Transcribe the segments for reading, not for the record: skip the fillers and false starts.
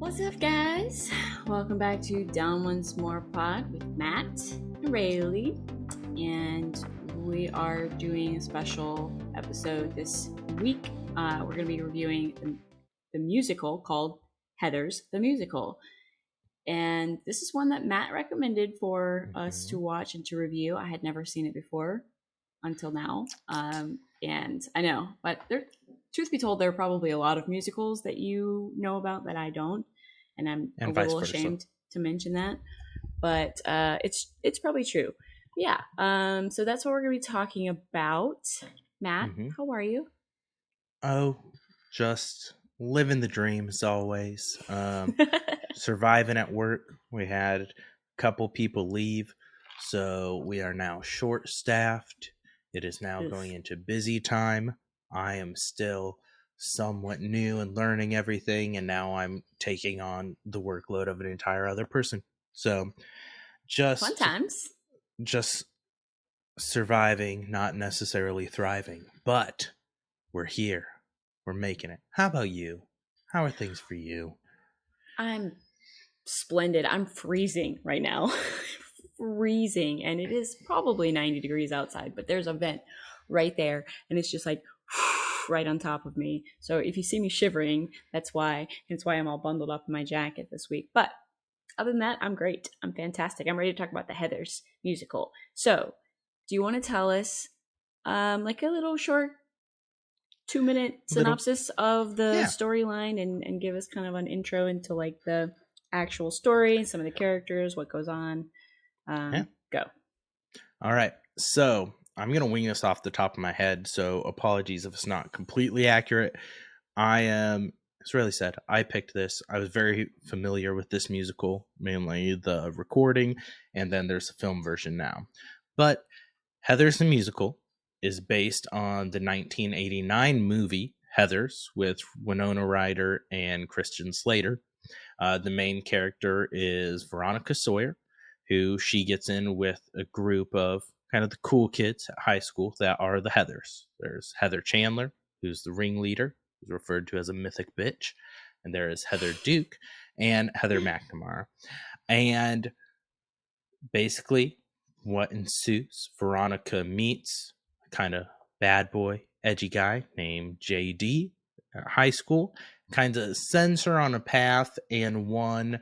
What's up, guys? Welcome back to Down Once More Pod with Matt and Rayleigh. And we are doing a special episode this week. We're going to be reviewing the musical called Heathers the Musical. And this is one that Matt recommended for us to watch and to review. I had never seen it before until now. And I know, but truth be told, there are probably a lot of musicals that you know about that I don't. And I'm a little ashamed to mention that, but it's probably true. Yeah. So that's what we're gonna be talking about. Matt, how are you? Oh, just living the dream as always. Surviving at work. We had a couple people leave, so we are now short-staffed. It is now going into busy time. I am still somewhat new and learning everything, and now I'm taking on the workload of an entire other person. So Fun times. Just surviving, not necessarily thriving, but we're here. We're making it. How about you? How are things for you? I'm splendid. I'm freezing right now. Freezing, and it is probably 90 degrees outside, but there's a vent right there, and it's just like right on top of me. So if you see me shivering, that's why. It's why I'm all bundled up in my jacket this week. But other than that, I'm great. I'm fantastic. I'm ready to talk about the Heathers musical. So, do you want to tell us like a little short 2-minute synopsis of the storyline and give us kind of an intro into like the actual story and some of the characters, what goes on? Go. All right. So I'm going to wing this off the top of my head, so apologies if it's not completely accurate. As Riley said, I picked this. I was very familiar with this musical, mainly the recording, and then there's a film version now. But Heathers the Musical is based on the 1989 movie Heathers with Winona Ryder and Christian Slater. The main character is Veronica Sawyer, who she gets in with a group of kind of the cool kids at high school that are the Heathers. There's Heather Chandler, who's the ringleader, who's referred to as a mythic bitch. And there is Heather Duke and Heather McNamara. And basically what ensues, Veronica meets a kind of bad boy, edgy guy named JD at high school, kind of sends her on a path, and one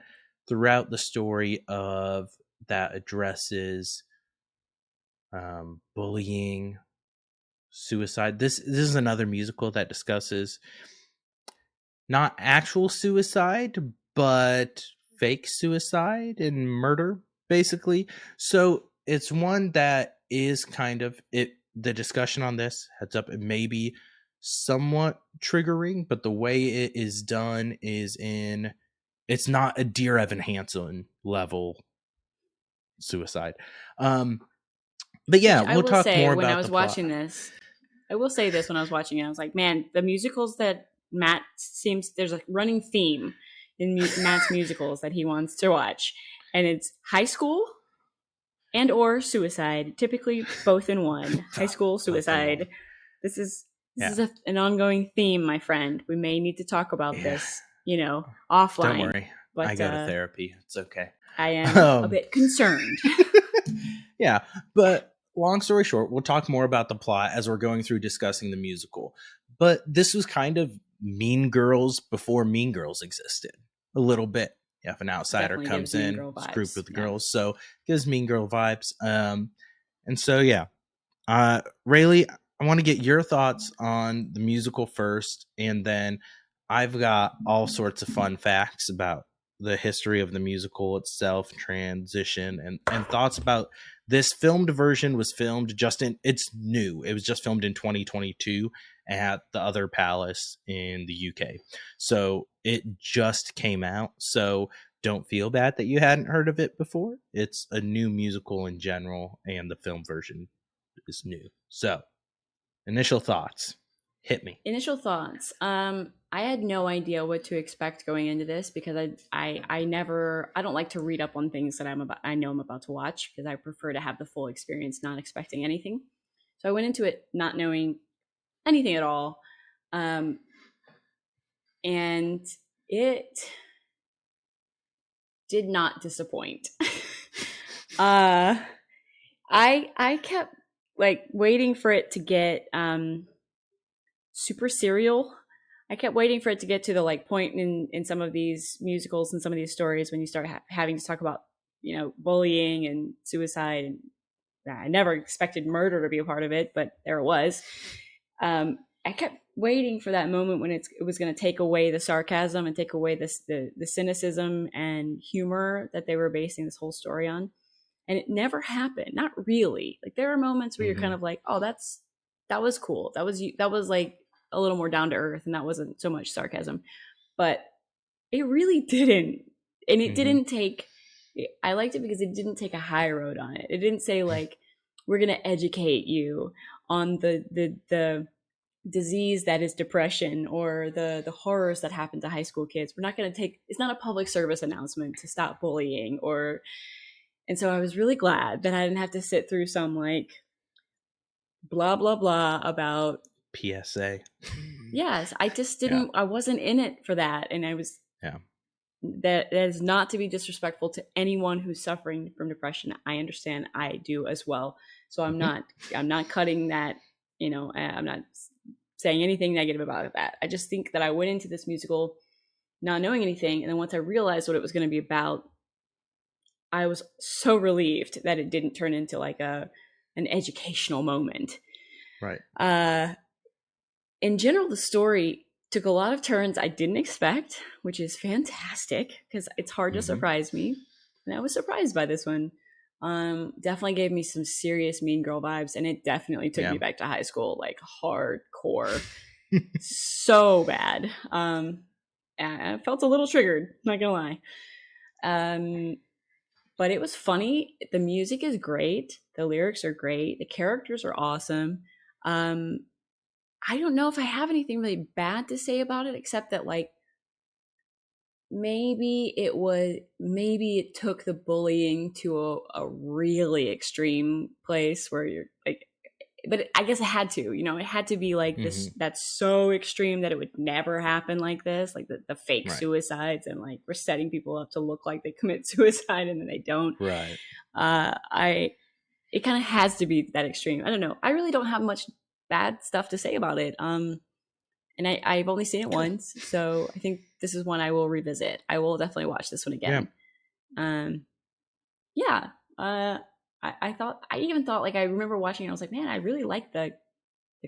throughout the story of that addresses bullying, suicide. This is another musical that discusses not actual suicide, but fake suicide and murder, basically. So it's one that is kind of it. The discussion on this, heads up, it may be somewhat triggering, but the way it is done is it's not a Dear Evan Hansen level suicide. But yeah, we'll talk more about when I was watching plot. this. I will say this: when I was watching it, I was like, man, the musicals that Matt there's a running theme in Matt's musicals that he wants to watch, and it's high school and or suicide, typically both in one. High school suicide. This is an ongoing theme, my friend. We may need to talk about this, offline. Don't worry, but I go to therapy. It's okay. I am a bit concerned. Yeah, but long story short, we'll talk more about the plot as we're going through discussing the musical. But this was kind of Mean Girls before Mean Girls existed, a little bit. If an outsider comes in, it's grouped with the girls, so it gives Mean Girl vibes. And so, yeah. Rayleigh, I want to get your thoughts on the musical first, and then I've got all sorts of fun facts about the history of the musical itself, transition, and thoughts about this filmed version. Was filmed it's new. It was just filmed in 2022 at the Other Palace in the UK. So it just came out. So don't feel bad that you hadn't heard of it before. It's a new musical in general, and the film version is new. So initial thoughts. Hit me. Initial thoughts. I had no idea what to expect going into this because I don't like to read up on things that I know I'm about to watch, because I prefer to have the full experience, not expecting anything. So I went into it not knowing anything at all. And it did not disappoint. I kept like waiting for it to get super serial. I kept waiting for it to get to the like point in some of these musicals and some of these stories when you start having to talk about, you know, bullying and suicide. And I never expected murder to be a part of it, but there it was. I kept waiting for that moment when it was going to take away the sarcasm and take away the cynicism and humor that they were basing this whole story on. And it never happened. Not really. Like there are moments where you're kind of like, oh, that was cool. That was like a little more down to earth, and that wasn't so much sarcasm. But it really didn't. And it didn't take, I liked it because it didn't take a high road on it. It didn't say like, we're going to educate you on the disease that is depression or the horrors that happen to high school kids. We're not going to take, it's not a public service announcement to stop bullying and so I was really glad that I didn't have to sit through some like blah, blah, blah about PSA. Yes. I just didn't, I wasn't in it for that. And I was, that is not to be disrespectful to anyone who's suffering from depression. I understand. I do as well. So I'm not cutting that, you know, I'm not saying anything negative about that. I just think that I went into this musical not knowing anything. And then once I realized what it was going to be about, I was so relieved that it didn't turn into like an educational moment. Right. In general, the story took a lot of turns I didn't expect, which is fantastic because it's hard to surprise me. And I was surprised by this one. Definitely gave me some serious Mean Girl vibes, and it definitely took me back to high school, like hardcore. So bad. I felt a little triggered, not gonna lie. But it was funny. The music is great. The lyrics are great. The characters are awesome. I don't know if I have anything really bad to say about it, except that like maybe it took the bullying to a really extreme place where you're like, but I guess it had to, you know, it had to be like this, that's so extreme that it would never happen like this, like the fake suicides and like we're setting people up to look like they commit suicide and then they don't. Right. It kind of has to be that extreme. I don't know. I really don't have much bad stuff to say about it. And I've only seen it once, so I think this is one I will revisit. I will definitely watch this one again. I even thought like I remember watching it, I was like, man, I really like the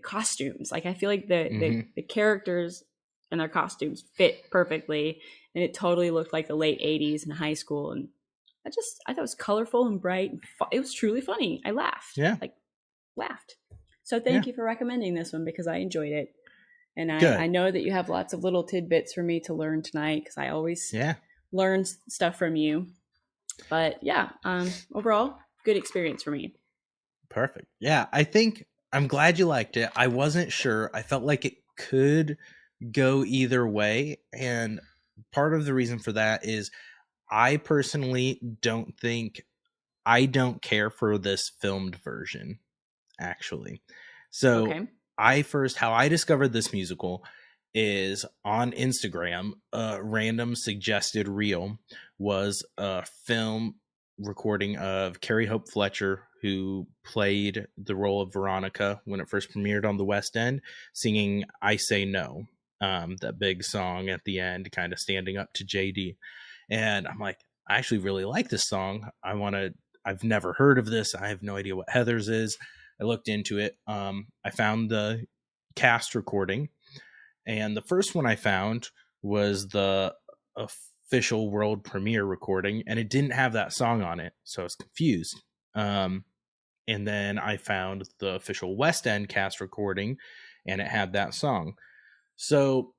costumes. Like I feel like the characters and their costumes fit perfectly, and it totally looked like the late 80s in high school. And I thought it was colorful and bright. And it was truly funny. I laughed. Yeah, like laughed. So thank you for recommending this one because I enjoyed it. And I know that you have lots of little tidbits for me to learn tonight because I always learn stuff from you. But overall, good experience for me. Perfect. Yeah, I think I'm glad you liked it. I wasn't sure. I felt like it could go either way. And part of the reason for that is I personally don't care for this filmed version, actually. So how I discovered this musical is on Instagram. A random suggested reel was a film recording of Carrie Hope Fletcher, who played the role of Veronica when it first premiered on the West End, singing I Say No, that big song at the end, kind of standing up to JD. And I'm like, I actually really like this song. I've never heard of this. I have no idea what Heather's is. I looked into it. I found the cast recording, and the first one I found was the official world premiere recording, and it didn't have that song on it, so I was confused. And then I found the official West End cast recording, and it had that song. So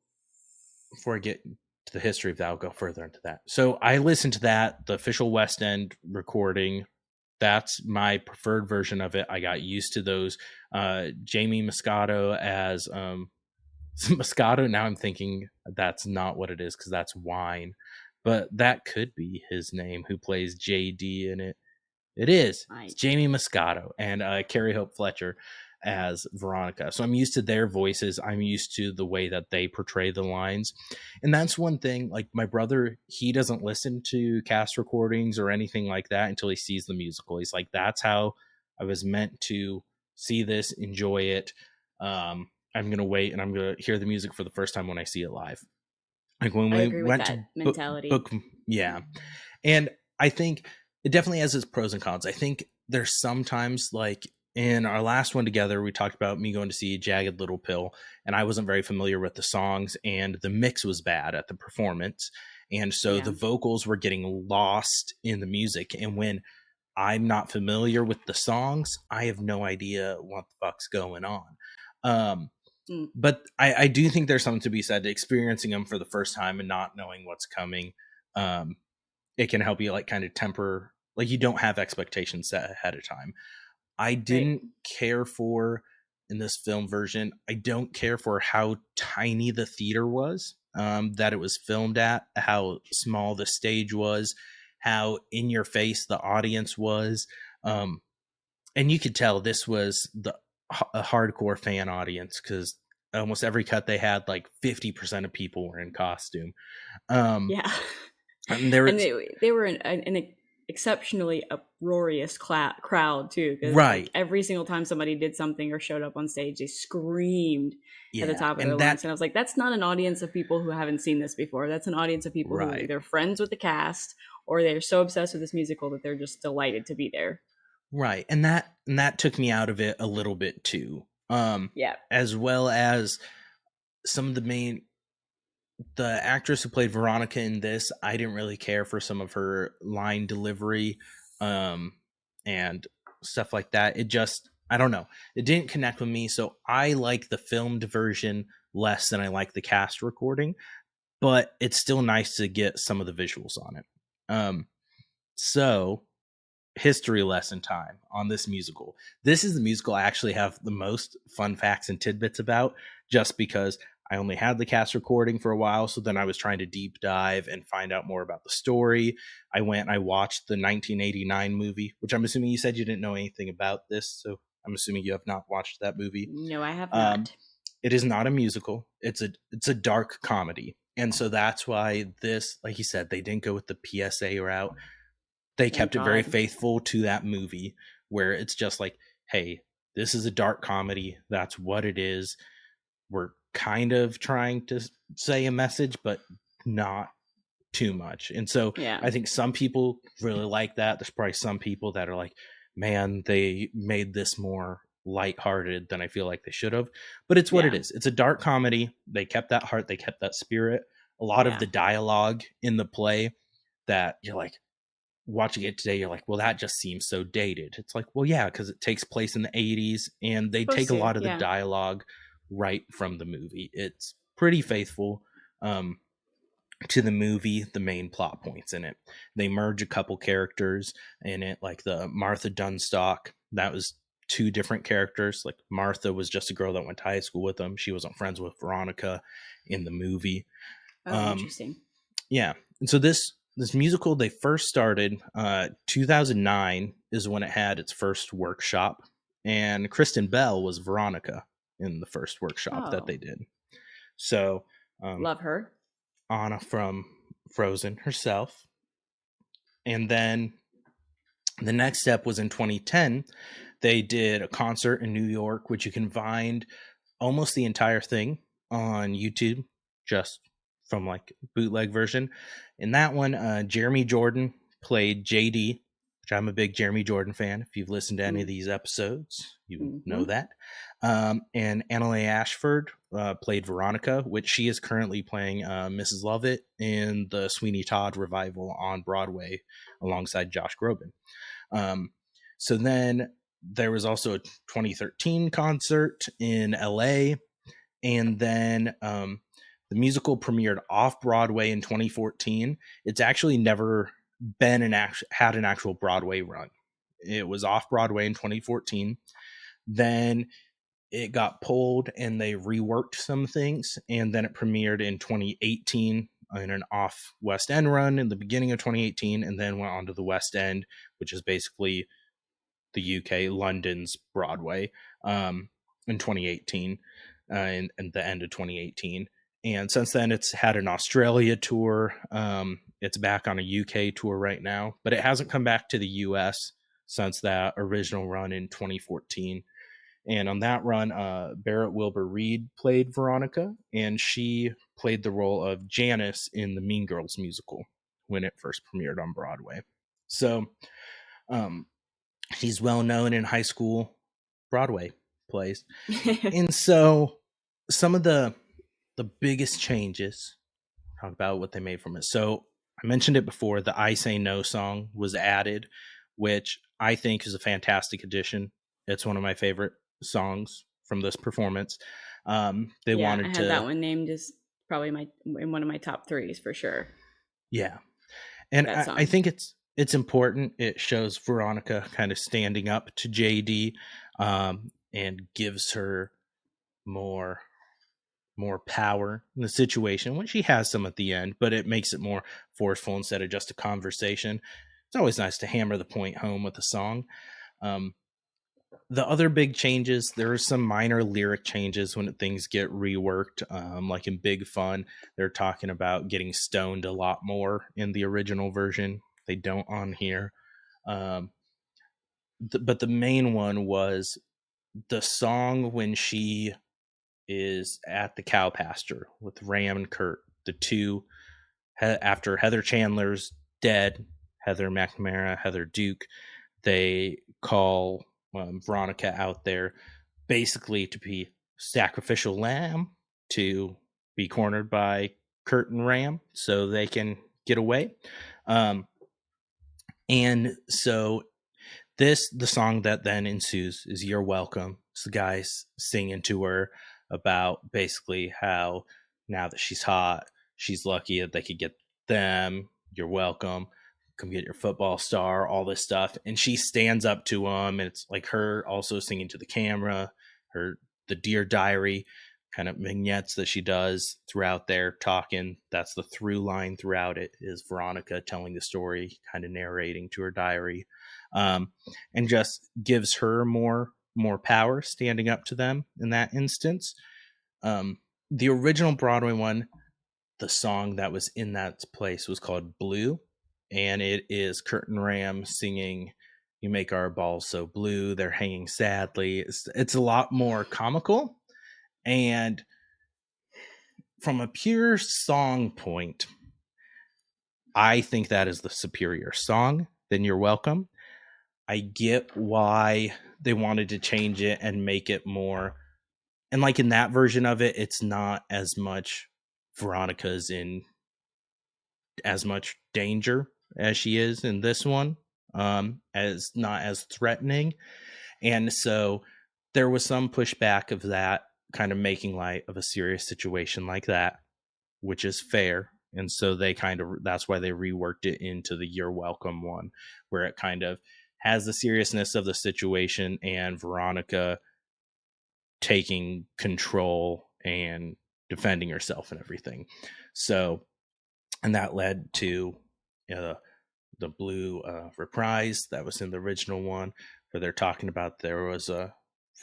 before I get to the history of that, I'll go further into that. So I listened to that, the official West End recording. That's my preferred version of it. I got used to those. Jamie Moscato as Moscato. Now I'm thinking that's not what it is because that's wine, but that could be his name. Who plays JD in it? It is. It's Jamie Moscato and Carrie Hope Fletcher as Veronica. So I'm used to their voices. I'm used to the way that they portray the lines. And that's one thing, like my brother, he doesn't listen to cast recordings or anything like that until he sees the musical. He's like, that's how I was meant to see this, enjoy it. I'm going to wait and I'm going to hear the music for the first time when I see it live. Like when I we agree with went that to mentality. yeah. And I think it definitely has its pros and cons. I think there's sometimes, like in our last one together, we talked about me going to see Jagged Little Pill, and I wasn't very familiar with the songs, and the mix was bad at the performance. And so Yeah. the vocals were getting lost in the music. And when I'm not familiar with the songs, I have no idea what the fuck's going on. But I do think there's something to be said to experiencing them for the first time and not knowing what's coming. It can help you like kind of temper, like you don't have expectations set ahead of time. I didn't care for in this film version. I don't care for how tiny the theater was that it was filmed at, how small the stage was, how in your face the audience was. And you could tell this was a hardcore fan audience because almost every cut they had, like 50% of people were in costume. Yeah. And there And was they were an exceptionally uproarious crowd too, because like right, every single time somebody did something or showed up on stage, they screamed at the yeah, top of their and lungs. that And I was like, that's not an audience of people who haven't seen this before. That's an audience of people who are right, either friends with the cast or they're so obsessed with this musical that they're just delighted to be there. right, and that took me out of it a little bit too. Yeah. As well as some of the actress who played Veronica in this, I didn't really care for some of her line delivery, and stuff like that. It just, I don't know, it didn't connect with me. So I like the filmed version less than I like the cast recording, but it's still nice to get some of the visuals on it. So history lesson time on this musical. This is the musical I actually have the most fun facts and tidbits about, just because I only had the cast recording for a while. So then I was trying to deep dive and find out more about the story. I went and I watched the 1989 movie, which I'm assuming you said you didn't know anything about this. So I'm assuming you have not watched that movie. No, I have Um, not. it is not a musical. It's a dark comedy. And so that's why this, like you said, they didn't go with the PSA route. They Thank kept it very God. faithful to that movie, where it's just like, hey, this is a dark comedy. That's what it is. We're kind of trying to say a message, but not too much. And so Yeah. I think some people really like that. There's probably some people that are like, man, they made this more lighthearted than I feel like they should have. But it's what it Yeah. is. It's a dark comedy. They kept that heart, they kept that spirit. A lot of Yeah. the dialogue in the play that you're like, watching it today, you're like, well, that just seems so dated. It's like, well, yeah, because it takes place in the 80s and they Supposed take a to. lot of the Yeah. dialogue right from the movie. It's pretty faithful to the movie, the main plot points in it. They merge a couple characters in it, like the Martha Dunstock. That was two different characters. Like Martha was just a girl that went to high school with them. She wasn't friends with Veronica in the movie. Oh, Um, interesting. yeah, and so this musical, they first started 2009 is when it had its first workshop, and Kristen Bell was Veronica in the first workshop that Oh, they did. So love her. Anna from Frozen herself. And then the next step was in 2010. They did a concert in New York, which you can find almost the entire thing on YouTube, just from like bootleg version. In that one, Jeremy Jordan played JD, which I'm a big Jeremy Jordan fan. If you've listened to any of these episodes, you Mm-hmm. know that. And Annaleigh Ashford played Veronica, which she is currently playing Mrs. Lovett in the Sweeney Todd revival on Broadway alongside Josh Groban. So then there was also a 2013 concert in LA, and then the musical premiered off Broadway in 2014. It's actually never been had an actual Broadway run. It was off Broadway in 2014. Then it got pulled and they reworked some things, and then it premiered in 2018 in an off West End run in the beginning of 2018, and then went on to the West End, which is basically the UK, London's Broadway. in 2018, in the end of 2018. And since then, it's had an Australia tour. It's back on a UK tour right now, but it hasn't come back to the US since that original run in 2014. And on that run, Barrett Wilbur Reed played Veronica, and she played the role of Janice in the Mean Girls musical when it first premiered on Broadway. So he's well known in high school Broadway plays. And so some of the biggest changes, talk about what they made from it. So I mentioned it before, the I Say No song was added, which I think is a fantastic addition. It's one of my favorite songs from this performance. They wanted I had to that one named as probably in one of my top threes for sure. Yeah. And I think it's important. It shows Veronica kind of standing up to JD, and gives her more power in the situation, when she has some at the end, but it makes it more forceful instead of just a conversation. It's always nice to hammer the point home with a song. The other big changes, there are some minor lyric changes when things get reworked. Like in Big Fun, they're talking about getting stoned a lot more in the original version. They don't on here. But the main one was the song when she is at the cow pasture with Ram and Kurt, the two, after Heather Chandler's dead, Heather McNamara, Heather Duke, they call Veronica out there basically to be sacrificial lamb, to be cornered by Kurt and Ram so they can get away. And so the song that then ensues is You're Welcome. It's the guys singing to her about basically how now that she's hot, she's lucky that they could get them. You're welcome. Come get your football star, all this stuff. And she stands up to him, and it's like her also singing to the camera, the Dear Diary kind of vignettes that she does throughout there, talking. That's the through line throughout it, is Veronica telling the story, kind of narrating to her diary, and just gives her more power, standing up to them in that instance. The original Broadway one, the song that was in that place was called Blue, and it is Kurt and Ram singing You Make Our Balls So Blue. They're hanging sadly. It's a lot more comical, and from a pure song point, I think that is the superior song than You're Welcome. I get why they wanted to change it and make it more, and like in that version of it, it's not as much Veronica's in as much danger as she is in this one, as not as threatening. And so there was some pushback of that, kind of making light of a serious situation like that, which is fair. And so that's why they reworked it into the You're Welcome one, where it kind of has the seriousness of the situation and Veronica taking control and defending herself and everything. So, and that led to the Blue reprise that was in the original one, where they're talking about there was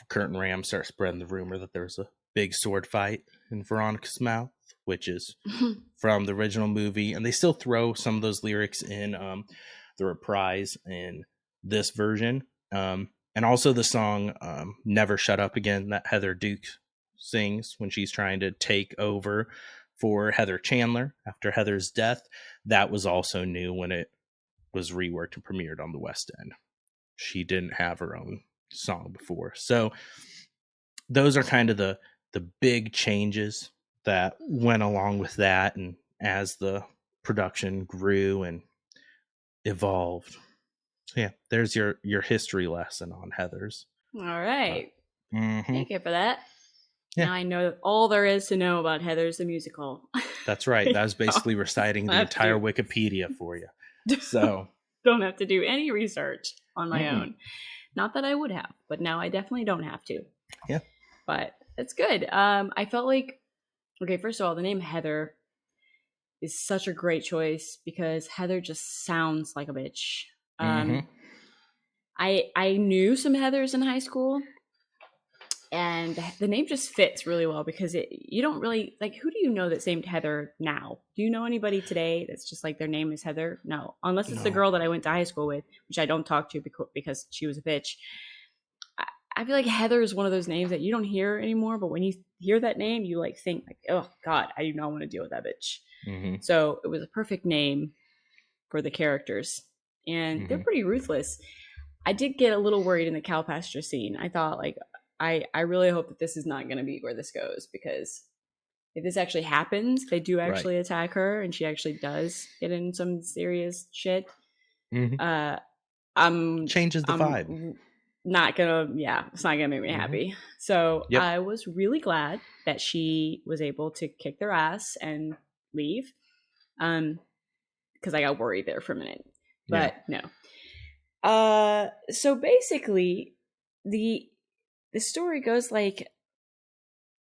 Kurt and Ram start spreading the rumor that there was a big sword fight in Veronica's mouth, which is from the original movie. And they still throw some of those lyrics in the reprise in this version. And also the song Never Shut Up Again that Heather Duke sings when she's trying to take over for Heather Chandler after Heather's death. That was also new when it was reworked and premiered on the West End. She didn't have her own song before. So those are kind of the big changes that went along with that, and as the production grew and evolved. So yeah, there's your history lesson on Heathers. All right. Mm-hmm. Thank you for that. Yeah. Now I know all there is to know about Heathers the musical. That's right. That was basically reciting the entire Wikipedia for you. So don't have to do any research on my own. Not that I would have, but now I definitely don't have to. Yeah. But it's good. I felt like, okay, first of all, the name Heather is such a great choice because Heather just sounds like a bitch. I knew some Heathers in high school, And the name just fits really well because you don't really like, who do you know that's named Heather now? Do you know anybody today that's just like their name is Heather? No, unless it's the girl that I went to high school with, which I don't talk to because she was a bitch. I feel like Heather is one of those names that you don't hear anymore, but when you hear that name, you like think like, oh God, I do not want to deal with that bitch. Mm-hmm. So it was a perfect name for the characters, and they're pretty ruthless. I did get a little worried in the cow pasture scene. I thought like, I really hope that this is not going to be where this goes, because if this actually happens, they do actually attack her and she actually does get in some serious shit. Changes the vibe. Not gonna, it's not gonna make me happy. So I was really glad that she was able to kick their ass and leave, because I got worried there for a minute, but no. So basically, the story goes like,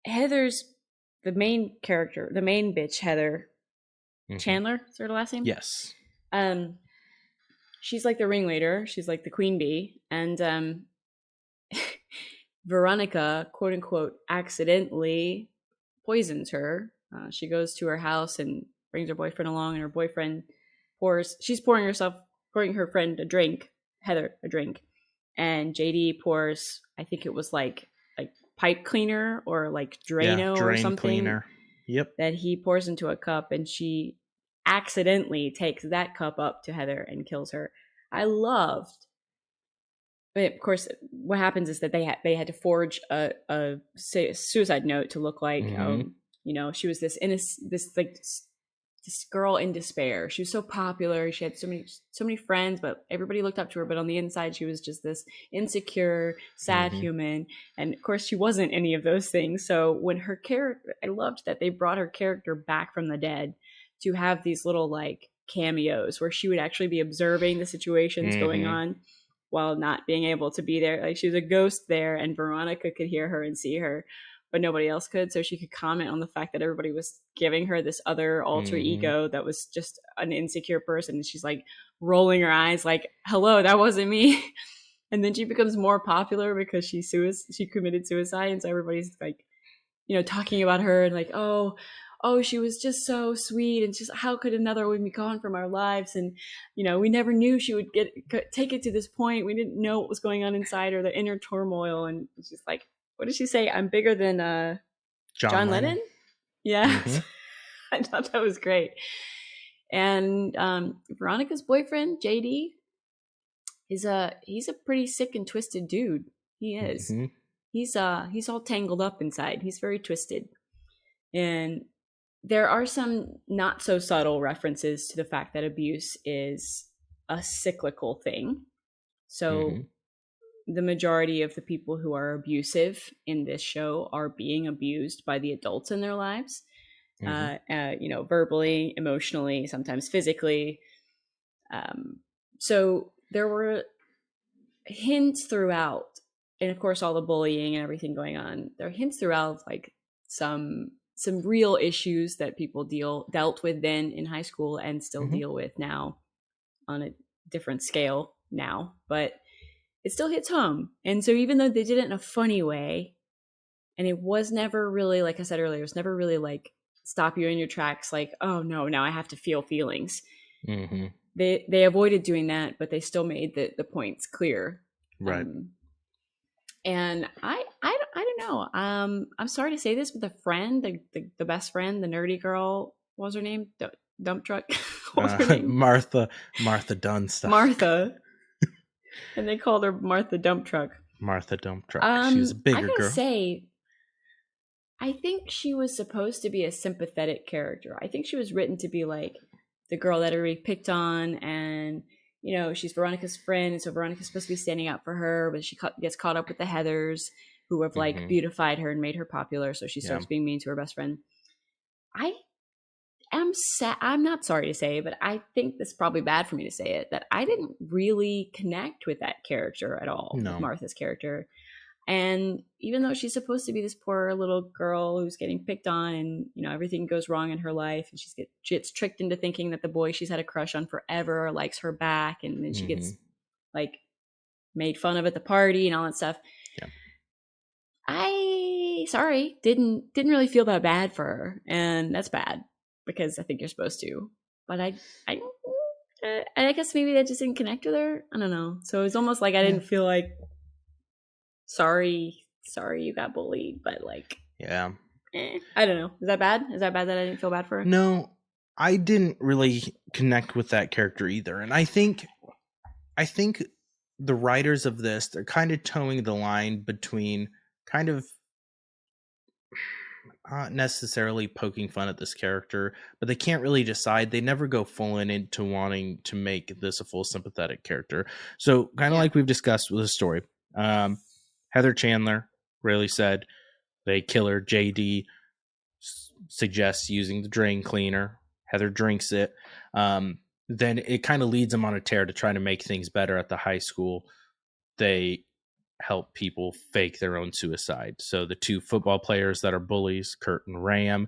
Heather's the main character, the main bitch, Heather Chandler, is her last name? Yes. She's like the ringleader. She's like the queen bee. And Veronica, quote unquote, accidentally poisons her. She goes to her house and brings her boyfriend along, and her boyfriend she's pouring her friend a drink, Heather a drink. And JD pours, I think it was like pipe cleaner or like Drano or something. Cleaner. Yep. That he pours into a cup, and she accidentally takes that cup up to Heather and kills her. I loved. But of course, what happens is that they had to forge a suicide note to look like, she was this girl in despair. She was so popular. She had so many friends, but everybody looked up to her. But on the inside, she was just this insecure, sad human. And of course, she wasn't any of those things. So when her character, I loved that they brought her character back from the dead to have these little like cameos where she would actually be observing the situations going on while not being able to be there. Like, she was a ghost there, and Veronica could hear her and see her, but nobody else could. So she could comment on the fact that everybody was giving her this other alter ego that was just an insecure person. And she's like rolling her eyes like, hello, that wasn't me. And then she becomes more popular because she committed suicide. And so everybody's like, talking about her and like, oh, she was just so sweet, and just how could another woman be gone from our lives? And we never knew she would take it to this point. We didn't know what was going on inside her, the inner turmoil. And it's just like, what did she say? I'm bigger than John Lennon? Yeah. I thought that was great. And Veronica's boyfriend, JD, he's a pretty sick and twisted dude. He is. He's all tangled up inside. He's very twisted. And there are some not so subtle references to the fact that abuse is a cyclical thing. So the majority of the people who are abusive in this show are being abused by the adults in their lives, verbally, emotionally, sometimes physically. So there were hints throughout, and of course all the bullying and everything going on. There are hints throughout, like some real issues that people dealt with then in high school and still deal with now on a different scale now, but it still hits home. And so even though they did it in a funny way, and it was never really, like I said earlier, it was never really like stop you in your tracks, like, oh no, now I have to feel feelings. They avoided doing that, but they still made the points clear. Right. And I don't know. I'm sorry to say this, but the friend, the best friend, the nerdy girl, what was her name? Dump truck. What was her name? Martha Dunn stuff. Martha. And they called her Martha Dump Truck. Martha Dump Truck. She was a bigger girl. I gotta say, I think she was supposed to be a sympathetic character. I think she was written to be like the girl that everybody picked on, and she's Veronica's friend, and so Veronica's supposed to be standing up for her, but she gets caught up with the Heathers, who have like beautified her and made her popular, so she starts being mean to her best friend. I'm not sorry to say, but I think this is probably bad for me to say it, that I didn't really connect with that character at all, with Martha's character. And even though she's supposed to be this poor little girl who's getting picked on, and everything goes wrong in her life, and she gets tricked into thinking that the boy she's had a crush on forever likes her back, and then she gets like made fun of at the party and all that stuff. didn't really feel that bad for her, and that's bad because I think you're supposed to. But I guess maybe that just didn't connect with her. I don't know. So it was almost like I didn't feel like sorry you got bullied, but like I don't know. Is that bad? Is that bad that I didn't feel bad for her? No, I didn't really connect with that character either, and I think the writers of this, they're kind of towing the line between kind of not necessarily poking fun at this character, but they can't really decide. They never go full into wanting to make this a full sympathetic character. So kind of like we've discussed with the story, Heather Chandler really said they kill her. JD suggests using the drain cleaner. Heather drinks it. Then it kind of leads them on a tear to try to make things better at the high school. They help people fake their own suicide. So the two football players that are bullies, Kurt and Ram,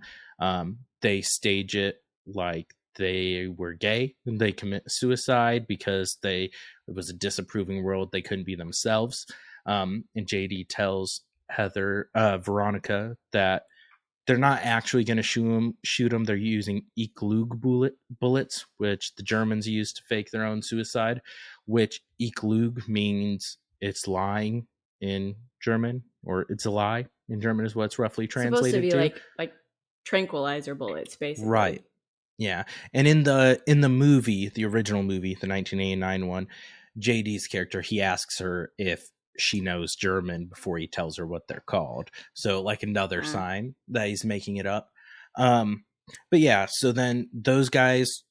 they stage it like they were gay and they commit suicide because it was a disapproving world. They couldn't be themselves. And JD tells Veronica that they're not actually going to shoot them. They're using Iklug bullets, which the Germans used to fake their own suicide, which Iklug means it's lying in German, or it's a lie in German is what's roughly translated supposed to be like tranquilizer bullets, basically. Right. Yeah. And in the movie, the original movie, the 1989 one, JD's character, he asks her if she knows German before he tells her what they're called. So like another sign that he's making it up. But yeah, so then those guys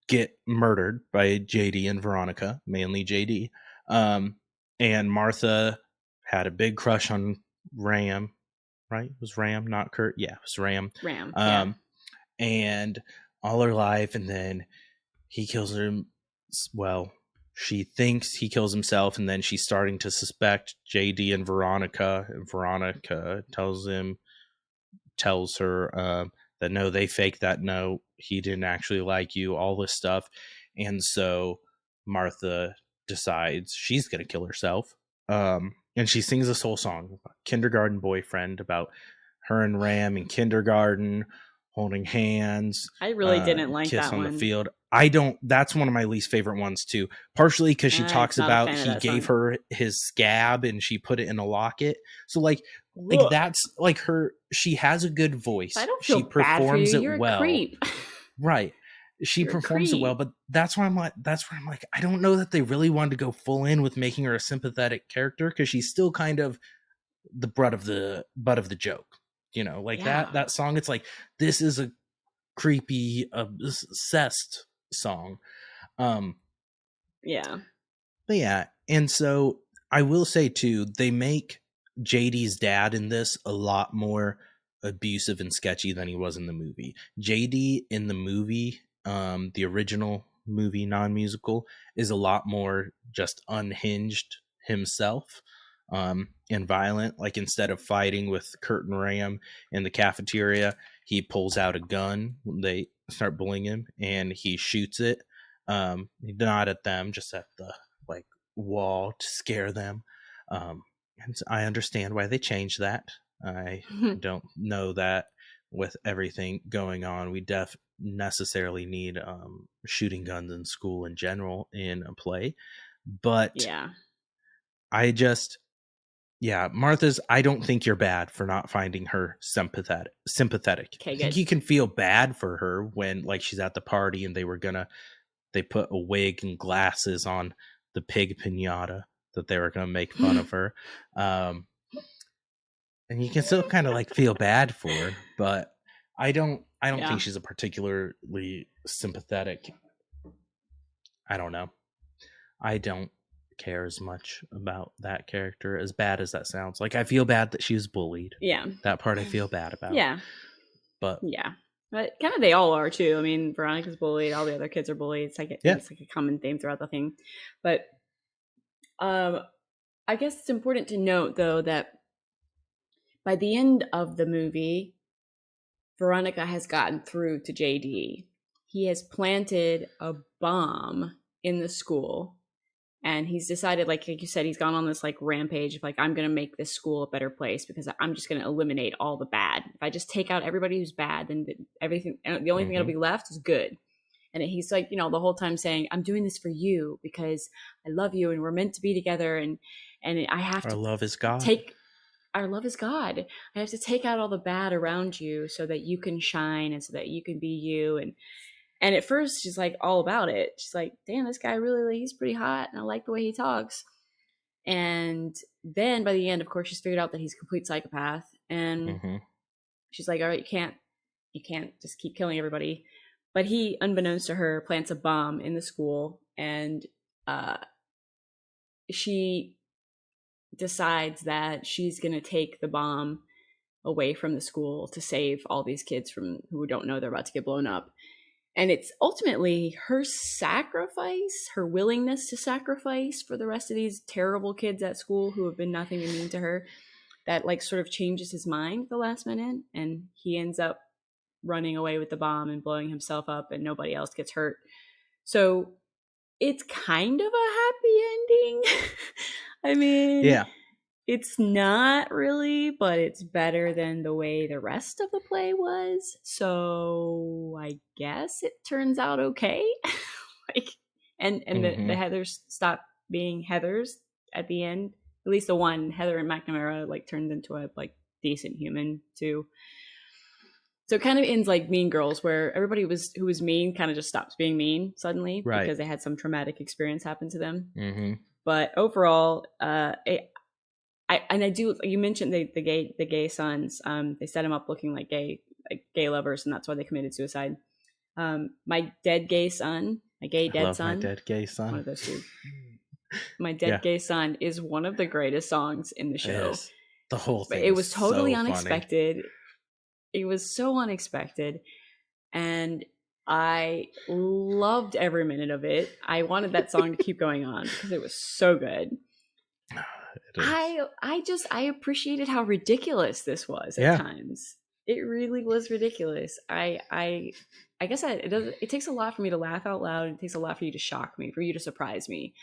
get murdered by JD and Veronica, mainly JD. And Martha had a big crush on Ram, right? It was Ram, not Kurt. Yeah, it was Ram. And all her life, and then he kills her. Well, she thinks he kills himself, and then she's starting to suspect JD and Veronica. And Veronica tells her that no, they faked that note. He didn't actually like you, all this stuff. And so Martha decides she's going to kill herself. And she sings this whole song, Kindergarten Boyfriend, about her and Ram in kindergarten holding hands. I really didn't like kiss that on one. the field. I don't. That's one of my least favorite ones too. Partially because she talks about he gave her his scab and she put it in a locket. So like that's like her. She has a good voice. I don't feel she performs bad for you. it well. A creep. Right. She performs it well, but that's where I'm like, I don't know that they really wanted to go full in with making her a sympathetic character because she's still kind of the butt of the joke. You know, like that song. It's like, this is a creepy, obsessed song. Yeah. But yeah, and so I will say too, they make JD's dad in this a lot more abusive and sketchy than he was in the movie. JD in the movie, the original movie, non-musical, is a lot more just unhinged himself, and violent. Like instead of fighting with Kurt and Ram in the cafeteria, he pulls out a gun when they start bullying him and he shoots it. Not at them, just at the like wall to scare them. And I understand why they changed that. I don't know that with everything going on, we necessarily need shooting guns in school in general in a play. But Martha's, I don't think you're bad for not finding her sympathetic. Okay, I think you can feel bad for her when like she's at the party and they put a wig and glasses on the pig pinata that they were gonna make fun of her. And you can still kind of like feel bad for her, but I don't think she's a particularly sympathetic. I don't know. I don't care as much about that character, as bad as that sounds. Like I feel bad that she was bullied. Yeah. That part I feel bad about. Yeah. But kind of they all are too. I mean, Veronica's bullied, all the other kids are bullied. It's like it's like a common theme throughout the thing. But I guess it's important to note though that by the end of the movie, Veronica has gotten through to JD. He has planted a bomb in the school And he's decided, like you said, he's gone on this like rampage of like, I'm going to make this school a better place because I'm just going to eliminate all the bad. If I just take out everybody who's bad, then everything, the only thing that'll be left is good. And he's like, the whole time saying, I'm doing this for you because I love you and we're meant to be together. And I have to Our love is God. Our love is God. I have to take out all the bad around you so that you can shine and so that you can be you. And at first she's like all about it. She's like, damn, this guy really, he's pretty hot. And I like the way he talks. And then by the end, of course, she's figured out that he's a complete psychopath. And she's like, all right, you can't just keep killing everybody. But he, unbeknownst to her, plants a bomb in the school. And she decides that she's going to take the bomb away from the school to save all these kids who don't know they're about to get blown up. And it's ultimately her sacrifice, her willingness to sacrifice for the rest of these terrible kids at school who have been nothing but mean to her, that like sort of changes his mind at the last minute. And he ends up running away with the bomb and blowing himself up and nobody else gets hurt. So it's kind of a happy ending. I mean, yeah, it's not really, but it's better than the way the rest of the play was. So I guess it turns out okay. and the Heathers stop being Heathers at the end. At least the one, Heather and McNamara, like turned into a like decent human too. So it kind of ends like Mean Girls, where everybody who was mean kind of just stops being mean suddenly because they had some traumatic experience happen to them. But overall, I do. You mentioned the gay sons. They set him up looking like gay lovers, and that's why they committed suicide. My dead gay son, my dead son, my dead gay son. One of those two. My dead gay son is one of the greatest songs in the show. The whole thing. It was totally so unexpected. Funny. It was so unexpected, and I loved every minute of it. I wanted that song to keep going on because it was so good. I appreciated how ridiculous this was at times. It really was ridiculous. I guess it takes a lot for me to laugh out loud. It takes a lot for you to shock me, for you to surprise me.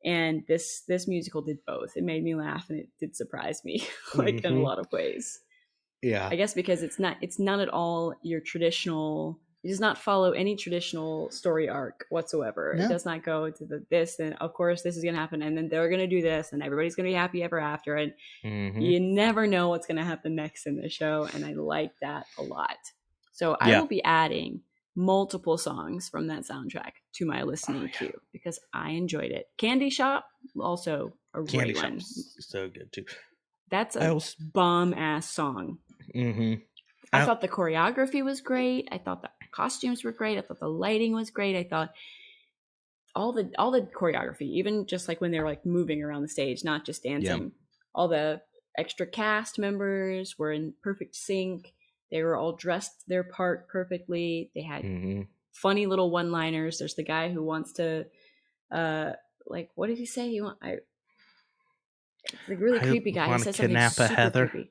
And this musical did both. It made me laugh and it did surprise me, like in a lot of ways. Yeah. I guess because it's not at all your traditional. It does not follow any traditional story arc whatsoever. No. It does not go to this, and of course this is going to happen, and then they're going to do this, and everybody's going to be happy ever after, and you never know what's going to happen next in the show, and I like that a lot. So I will be adding multiple songs from that soundtrack to my listening queue because I enjoyed it. Candy Shop, also a great one. So good too. That's a bomb-ass song. I thought the choreography was great. I thought the costumes were great. I thought the lighting was great. I thought all the choreography, even just like when they were like moving around the stage, not just dancing. All the extra cast members were in perfect sync. They were all dressed their part perfectly. They had funny little one-liners. There's the guy who wants to, like, what did he say? Like really creepy guy. He said something super Heather. creepy.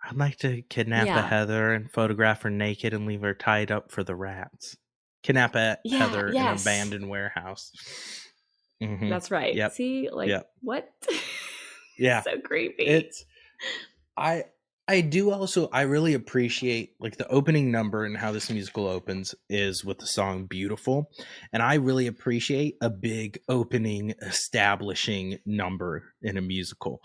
I'd like to kidnap a Heather and photograph her naked and leave her tied up for the rats. Kidnap a Heather in an abandoned warehouse. That's right. Yep. See, like what? Yeah, so creepy. It's I do also, I really appreciate like the opening number and how this musical opens is with the song Beautiful. And I really appreciate a big opening establishing number in a musical.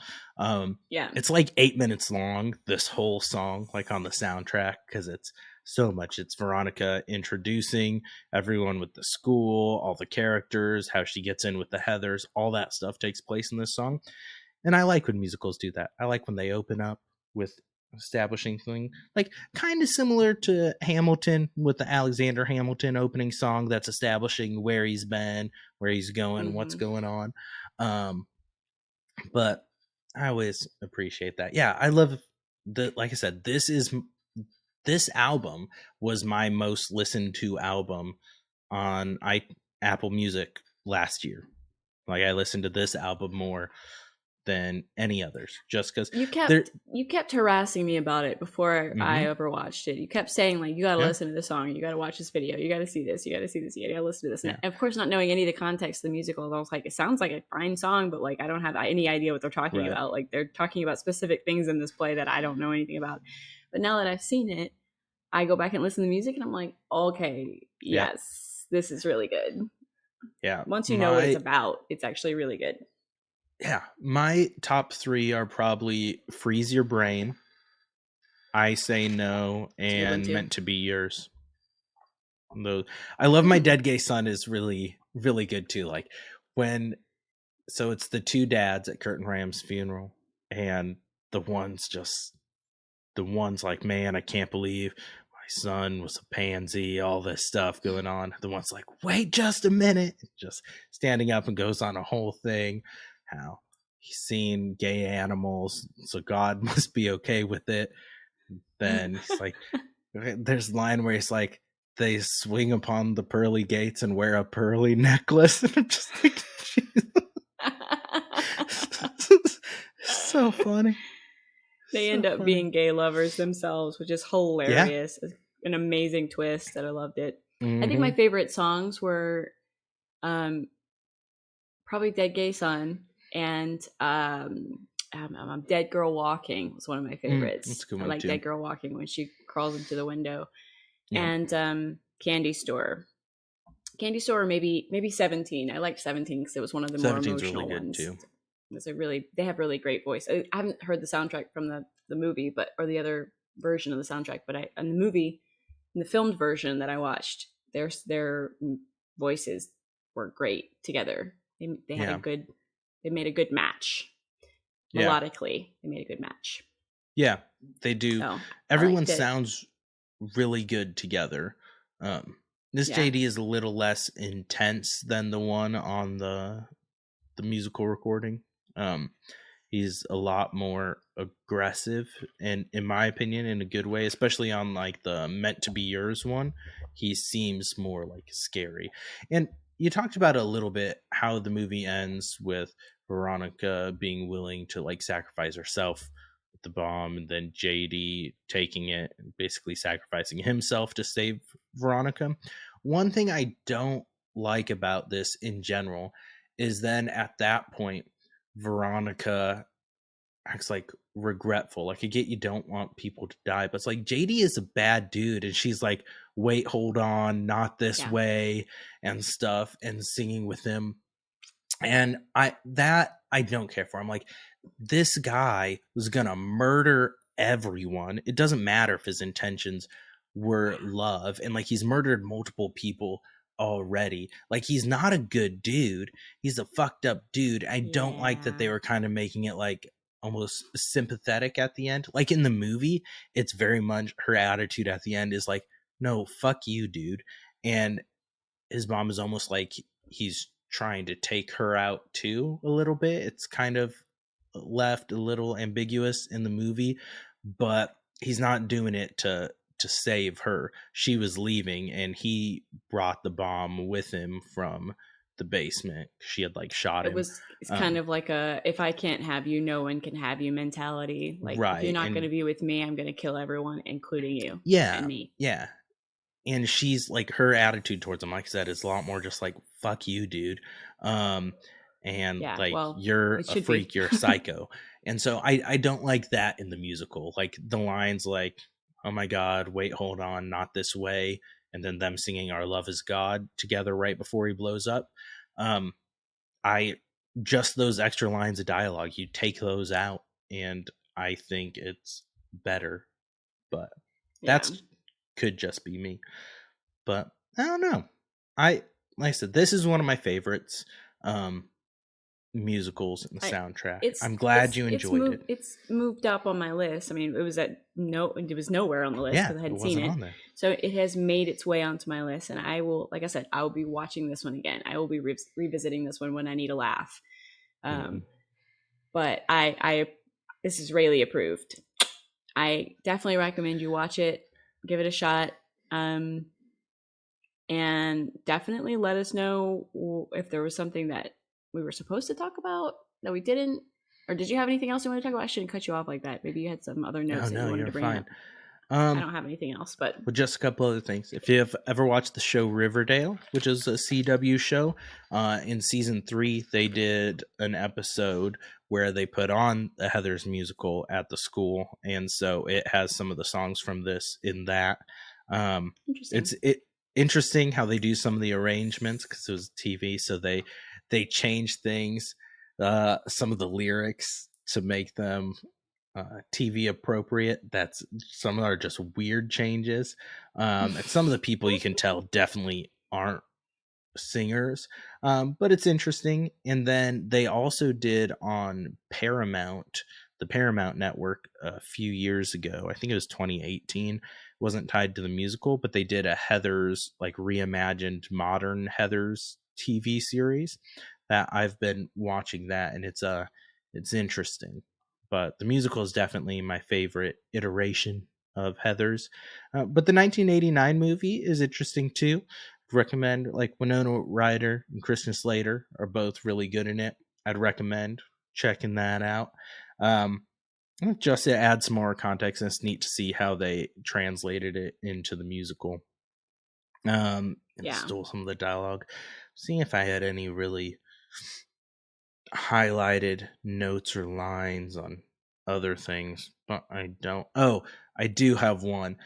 It's like 8 minutes long, this whole song, like on the soundtrack, because it's so much. It's Veronica introducing everyone with the school, all the characters, how she gets in with the Heathers, all that stuff takes place in this song. And I like when musicals do that. I like when they open up with establishing thing, like kind of similar to Hamilton with the Alexander Hamilton opening song that's establishing where he's been, where he's going, what's going on. But I always appreciate that. Yeah, I love like I said, this album was my most listened to album on Apple Music last year. Like I listened to this album more than any others, just because you kept harassing me about it before I ever watched it. You kept saying like, you gotta listen to this song, you gotta watch this video, you gotta see this, you gotta see this, you gotta listen to this. And of course, not knowing any of the context of the musical, I was like, it sounds like a fine song, but like I don't have any idea what they're talking about. Like they're talking about specific things in this play that I don't know anything about. But now that I've seen it, I go back and listen to the music and I'm like, okay, yes, this is really good. Yeah. Once you know what it's about, it's actually really good. Yeah. My top 3 are probably Freeze Your Brain, I Say No, and Meant to Be Yours. I love My Dead Gay Son is really, really good too. Like so it's the 2 dads at Kurt and Ram's funeral, and the one's like, man, I can't believe my son was a pansy, all this stuff going on. The one's like, wait just a minute, just standing up and goes on a whole thing, how he's seen gay animals, so God must be okay with it. Then he's like, there's a line where he's like, they swing upon the pearly gates and wear a pearly necklace. And I'm just like, so funny. They end up being gay lovers themselves, which is hilarious. Yeah. An amazing twist that I loved it. I think my favorite songs were probably Dead Gay Son and Dead Girl Walking was one of my favorites. That's a good one, I like too. Dead Girl Walking when she crawls into the window. Yeah. And Candy Store. Candy Store, maybe 17. I liked 17 because it was one of the more emotional really ones. Too. They have really great voice. I haven't heard the soundtrack from the movie, or the other version of the soundtrack, but in the filmed version that I watched, their voices were great together. They had they made a good match. Melodically, they made a good match. Yeah, they do. So, everyone sounds really good together. This JD is a little less intense than the one on the musical recording. He's a lot more aggressive, and in my opinion, in a good way, especially on like the Meant to Be Yours one, he seems more like scary. And you talked about a little bit how the movie ends with Veronica being willing to like sacrifice herself with the bomb, and then JD taking it and basically sacrificing himself to save Veronica. One thing I don't like about this in general is then at that point, Veronica acts like regretful. Like, I get you don't want people to die, but it's like JD is a bad dude, and she's like, wait, hold on, not this way, and stuff, and singing with him. And I don't care for. I'm like, this guy was gonna murder everyone. It doesn't matter if his intentions were love, and like he's murdered multiple people already. Like, he's not a good dude. He's a fucked up dude. I don't like that they were kind of making it like almost sympathetic at the end. Like in the movie, it's very much her attitude at the end is like, no, fuck you, dude. And his mom is almost like he's trying to take her out too a little bit. It's kind of left a little ambiguous in the movie, but he's not doing it to save her. She was leaving, and he brought the bomb with him from the basement. She had like shot him. It's kind of like a, if I can't have you, no one can have you mentality. Like, if you're not going to be with me, I'm going to kill everyone, including you. And me. Yeah. And she's like, her attitude towards him, like I said, is a lot more just like, fuck you, dude. You're a freak, you're a psycho. And so I don't like that in the musical. Like the lines like, oh my God, wait, hold on, not this way. And then them singing Our Love Is God together right before he blows up. Just those extra lines of dialogue, you take those out, and I think it's better. But that's could just be me. But I don't know. Like I said, this is one of my favorites musicals in the soundtrack. I'm glad you enjoyed it. It's moved up on my list. I mean, it was nowhere on the list because I hadn't seen it. So it has made its way onto my list, and I will, like I said, I will be watching this one again. I will be revisiting this one when I need a laugh. But this is Rayleigh approved. I definitely recommend you watch it, give it a shot, and definitely let us know if there was something that we were supposed to talk about that we didn't, Or did you have anything else you want to talk about? I shouldn't cut you off like that. Maybe you had some other notes Oh that no, you wanted you're to bring fine. up. I don't have anything else, but Well, just a couple other things. If you've ever watched the show Riverdale, which is a CW show, in season 3 they did an episode where they put on the Heather's musical at the school, and so it has some of the songs from this in that. interesting. It's interesting how they do some of the arrangements because it was TV, so they change things, some of the lyrics to make them TV appropriate. That's some are just weird changes. And some of the people you can tell definitely aren't singers, but it's interesting. And then they also did on Paramount, the Paramount Network, a few years ago. I think it was 2018. It wasn't tied to the musical, but they did a Heather's, like reimagined modern Heather's TV series that I've been watching that, and it's interesting. But the musical is definitely my favorite iteration of Heather's. But the 1989 movie is interesting too. Recommend, like, Winona Ryder and Christian Slater are both really good in it. I'd recommend checking that out. Just to add some more context, and it's neat to see how they translated it into the musical. And stole some of the dialogue. Seeing if I had any really highlighted notes or lines on other things, but I don't. Oh, I do have one.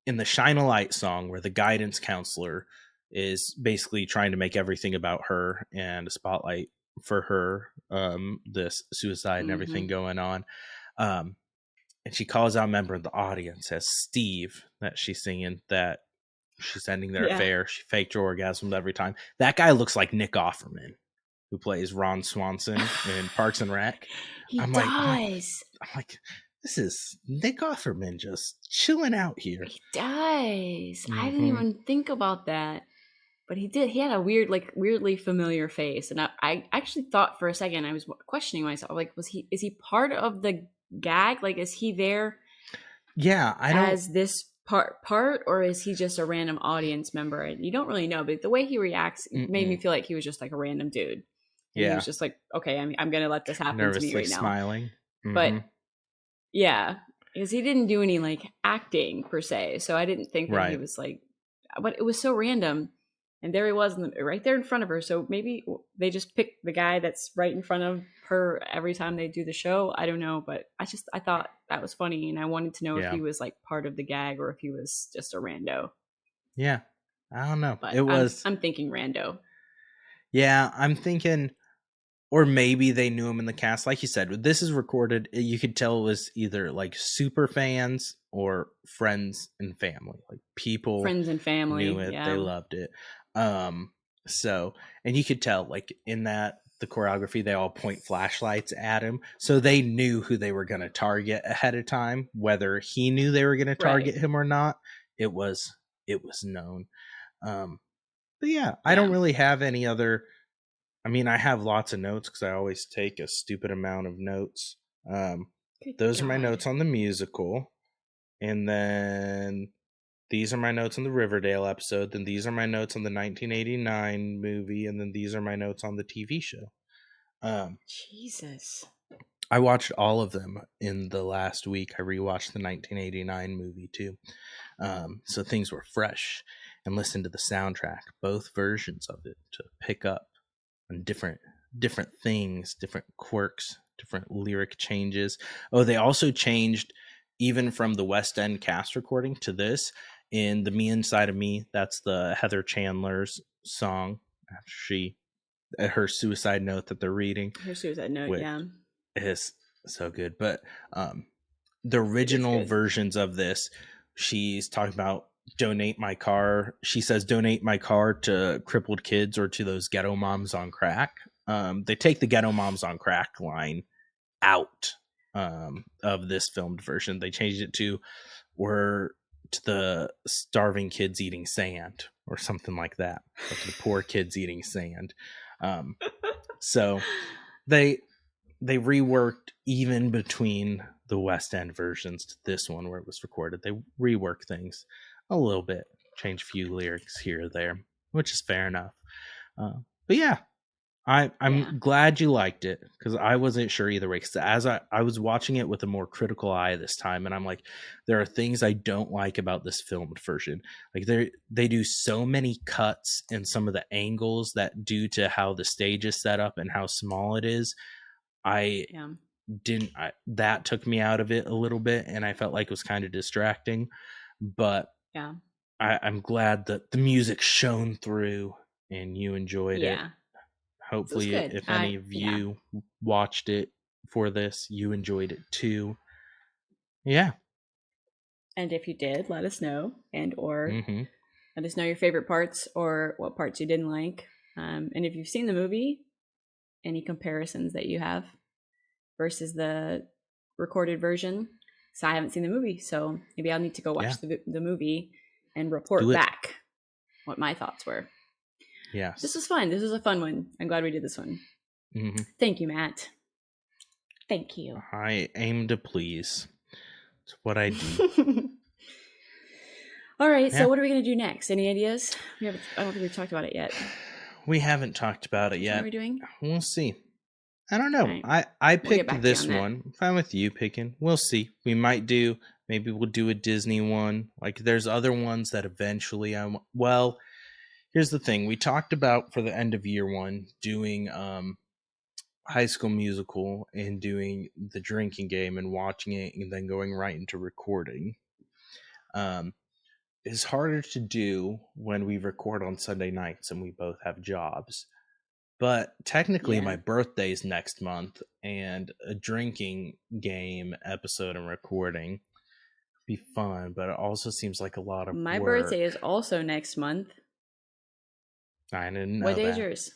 In the Shine a Light song, where the guidance counselor is basically trying to make everything about her and a spotlight for her, this suicide and everything going on. And she calls out a member of the audience as Steve, that she's singing, that she's ending their affair. She faked her orgasms every time. That guy looks like Nick Offerman, who plays Ron Swanson in Parks and Rec. I'm like, this is Nick Offerman just chilling out here. He does. I didn't even think about that. But he did. He had a weird, like, weirdly familiar face. And I actually thought for a second, I was questioning myself, like, is he part of the gag? Like, is he there? Yeah, I don't. As this part, or is he just a random audience member? And you don't really know, but the way he reacts made me feel like he was just like a random dude. And he was just like, okay, I'm going to let this happen nervously to me right now. Smiling. But yeah, because he didn't do any like acting per se. So I didn't think that he was like, but it was so random. And there he was right there in front of her. So maybe they just picked the guy that's right in front of her every time they do the show. I don't know. But I thought that was funny. And I wanted to know if he was like part of the gag or if he was just a rando. Yeah. I don't know. But It was. I'm thinking rando. Yeah, I'm thinking, or maybe they knew him in the cast. Like you said, this is recorded. You could tell it was either like super fans or friends and family. Like people, friends and family, knew it. They loved it. So, and you could tell, like, in that the choreography, they all point flashlights at him, so they knew who they were going to target ahead of time. Whether he knew they were going to target him or not, it was known. But yeah, I don't really have any other. I mean, I have lots of notes because I always take a stupid amount of notes. Those are my notes on the musical, and then these are my notes on the Riverdale episode. Then these are my notes on the 1989 movie, and then these are my notes on the TV show. Jesus. I watched all of them in the last week. I rewatched the 1989 movie too. So things were fresh, and listened to the soundtrack, both versions of it, to pick up on different things, different quirks, different lyric changes. Oh, they also changed even from the West End cast recording to this. In The Me Inside of Me, that's the Heather Chandler's song after she, her suicide note that they're reading. Her suicide note, is so good. But the original versions of this, she's talking about donate my car. She says donate my car to crippled kids or to those ghetto moms on crack. They take the ghetto moms on crack line out of this filmed version. They changed it to we're to the starving kids eating sand or something like that, like the poor kids eating sand. So they reworked even between the West End versions to this one where it was recorded. They rework things a little bit, change a few lyrics here or there, which is fair enough. But yeah, I'm Yeah. glad you liked it, because I wasn't sure either way. Because as I was watching it with a more critical eye this time, and I'm like, there are things I don't like about this filmed version. Like they do so many cuts in some of the angles that, due to how the stage is set up and how small it is, I Yeah. that took me out of it a little bit, and I felt like it was kind of distracting. But Yeah. I'm glad that the music shone through and you enjoyed it. Yeah. Hopefully, good. if any of you watched it for this, you enjoyed it too. Yeah. And if you did, let us know, and or Mm-hmm. let us know your favorite parts or what parts you didn't like. And if you've seen the movie, any comparisons that you have versus the recorded version. So I haven't seen the movie, so maybe I'll need to go watch the movie and report back what my thoughts were. Yes. This was fun. This was a fun one. I'm glad we did this one. Mm-hmm. Thank you, Matt. Thank you. I aim to please. It's what I do. All right, so what are we going to do next? Any ideas? I don't think we've talked about it yet. We haven't talked about it yet. What are we doing? We'll see. I don't know. Right. I picked this one. I'm fine with you picking. We'll see. Maybe we'll do a Disney one. Like, there's other ones that eventually well, here's the thing. We talked about, for the end of year one, doing High School Musical and doing the drinking game and watching it and then going right into recording. It's harder to do when we record on Sunday nights and we both have jobs. But technically, my birthday's next month, and a drinking game episode and recording would be fun, but it also seems like a lot of My work. birthday is also next month. I didn't know What day is that. yours?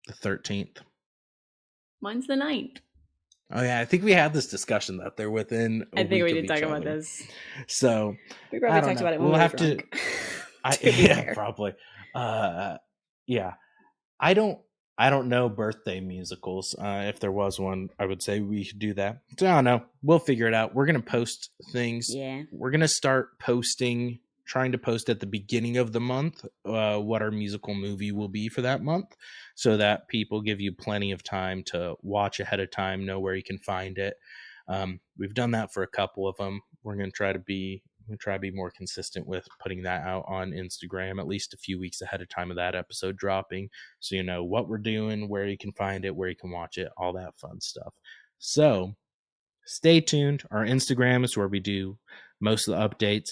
The 13th. Mine's the 9th. Oh yeah, I think we had this discussion that they're within a I think week we of did talk each about other. this. So we probably talked about it when we'll we have were to. drunk. Probably. Yeah. I don't know birthday musicals. If there was one, I would say we should do that. So I don't know. We'll figure it out. We're gonna post things. Yeah. We're gonna start trying to post at the beginning of the month what our musical movie will be for that month, so that people give you plenty of time to watch ahead of time, know where you can find it. We've done that for a couple of them. We're gonna try to be more consistent with putting that out on Instagram at least a few weeks ahead of time of that episode dropping, so you know what we're doing, where you can find it, where you can watch it, all that fun stuff. So stay tuned. Our Instagram is where we do most of the updates.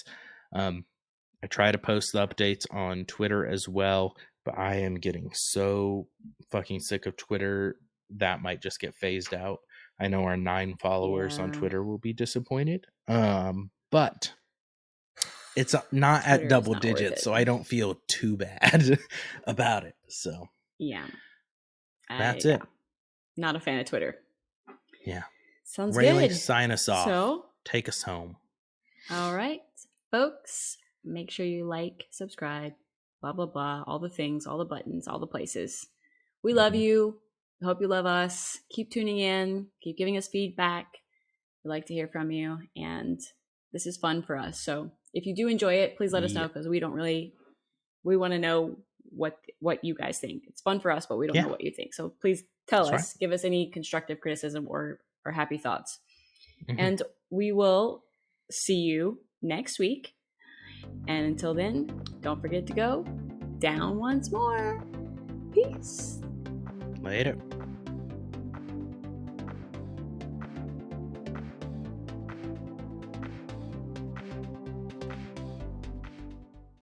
I try to post the updates on Twitter as well, but I am getting so fucking sick of Twitter that might just get phased out. I know our 9 followers on Twitter will be disappointed, but it's not at double digits, so I don't feel too bad about it. So yeah, that's it. Not a fan of Twitter. Yeah, sounds Rayleigh, good. sign us off. So take us home. All right, folks. Make sure you like, subscribe, blah blah blah, all the things, all the buttons, all the places. We love you. I hope you love us. Keep tuning in. Keep giving us feedback. We'd like to hear from you, and this is fun for us. So if you do enjoy it, please let us know, because we want to know what you guys think. It's fun for us, but we don't know what you think. So please tell us. Right. Give us any constructive criticism or happy thoughts. And we will see you next week. And until then, don't forget to go down once more. Peace. Later.